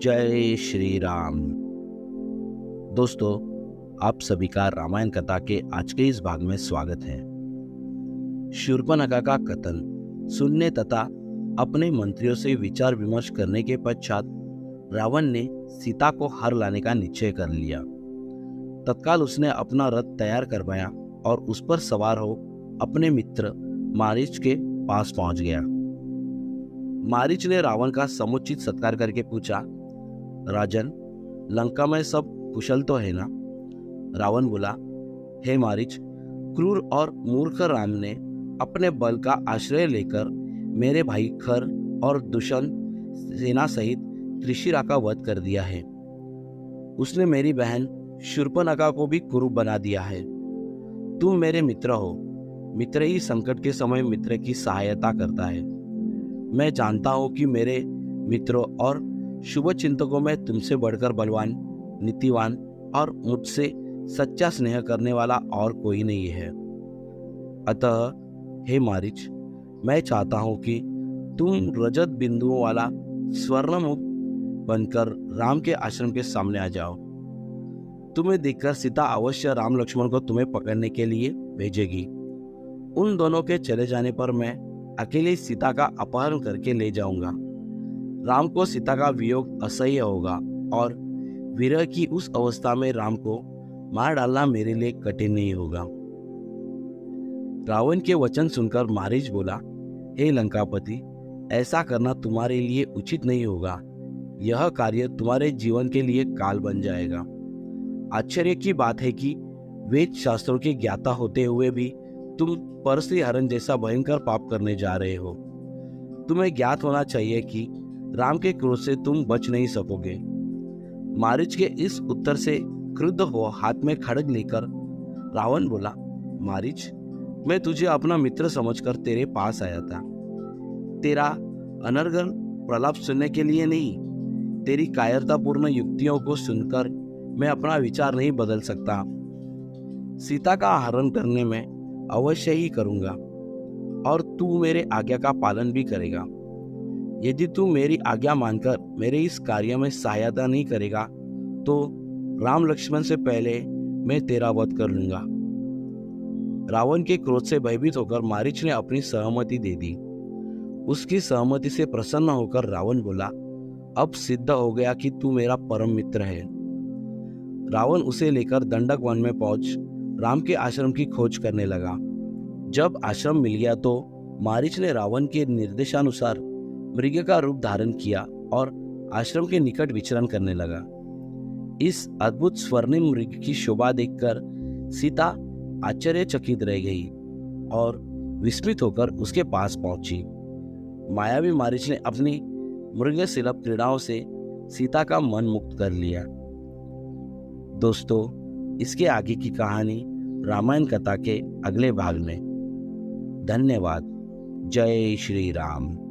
जय श्री राम। दोस्तों, आप सभी का रामायण कथा के आज के इस भाग में स्वागत है। शूर्पणखा का कत्ल सुनने तथा अपने मंत्रियों से विचार विमर्श करने के पश्चात रावण ने सीता को हर लाने का निश्चय कर लिया। तत्काल उसने अपना रथ तैयार करवाया और उस पर सवार हो अपने मित्र मारीच के पास पहुंच गया। मारीच ने रावण का समुचित सत्कार करके पूछा, राजन, लंका में सब कुशल तो है ना? रावण बोला, हे मारीच, क्रूर और मूर्ख राम ने अपने बल का आश्रय लेकर मेरे भाई खर और दुष्यंत सेना सहित त्रिशिरा का वध कर दिया है। उसने मेरी बहन शूर्पणखा को भी कुरूप बना दिया है। तुम मेरे मित्र हो, मित्र ही संकट के समय मित्र की सहायता करता है। मैं जानता हूं कि मेरे मित्रों और शुभ चिंतकों में तुमसे बढ़कर बलवान, नीतिवान और मुझसे सच्चा स्नेह करने वाला और कोई नहीं है। अतः हे मारीच, मैं चाहता हूं कि तुम रजत बिंदुओं वाला स्वर्णमुख बनकर राम के आश्रम के सामने आ जाओ। तुम्हें देखकर सीता अवश्य राम लक्ष्मण को तुम्हें पकड़ने के लिए भेजेगी। उन दोनों के चले जाने पर मैं अकेले सीता का अपहरण करके ले जाऊंगा। राम को सीता का वियोग असह्य होगा और विरह की उस अवस्था में राम को मार डालना मेरे लिए कठिन नहीं होगा। रावण के वचन सुनकर मारीच बोला, हे लंकापति, ऐसा करना तुम्हारे लिए उचित नहीं होगा। यह कार्य तुम्हारे जीवन के लिए काल बन जाएगा। आश्चर्य की बात है कि वेद शास्त्रों के ज्ञाता होते हुए भी तुम परस्त्री हरण जैसा भयंकर पाप करने जा रहे हो। तुम्हें ज्ञात होना चाहिए कि राम के क्रोध से तुम बच नहीं सकोगे। मारीच के इस उत्तर से क्रुद्ध हो हाथ में खड्ग लेकर रावण बोला, मारीच, मैं तुझे अपना मित्र समझकर तेरे पास आया था। तेरा अनर्गल प्रलाप सुनने के लिए नहीं, तेरी कायरतापूर्ण युक्तियों को सुनकर मैं अपना विचार नहीं बदल सकता। सीता का हरण करने में अवश्य ही करूंगा और तू मेरे आज्ञा का पालन भी करेगा। यदि तू मेरी आज्ञा मानकर मेरे इस कार्य में सहायता नहीं करेगा तो राम लक्ष्मण से पहले मैं तेरा वध कर लूंगा। रावण के क्रोध से भयभीत होकर मारीच ने अपनी सहमति दे दी। उसकी सहमति से प्रसन्न होकर रावण बोला, अब सिद्ध हो गया कि तू मेरा परम मित्र है। रावण उसे लेकर दंडक वन में पहुंच राम के आश्रम की खोज करने लगा। जब आश्रम मिल गया तो मारीच ने रावण के निर्देशानुसार मृग का रूप धारण किया और आश्रम के निकट विचरण करने लगा। इस अद्भुत स्वर्णिम मृग की शोभा देखकर सीता आश्चर्यचकित रह गई और विस्मित होकर उसके पास पहुंची। मायावी मारीच ने अपनी मृगशिल्प क्रीड़ाओं से सीता का मन मुक्त कर लिया। दोस्तों, इसके आगे की कहानी रामायण कथा के अगले भाग में। धन्यवाद। जय श्री राम।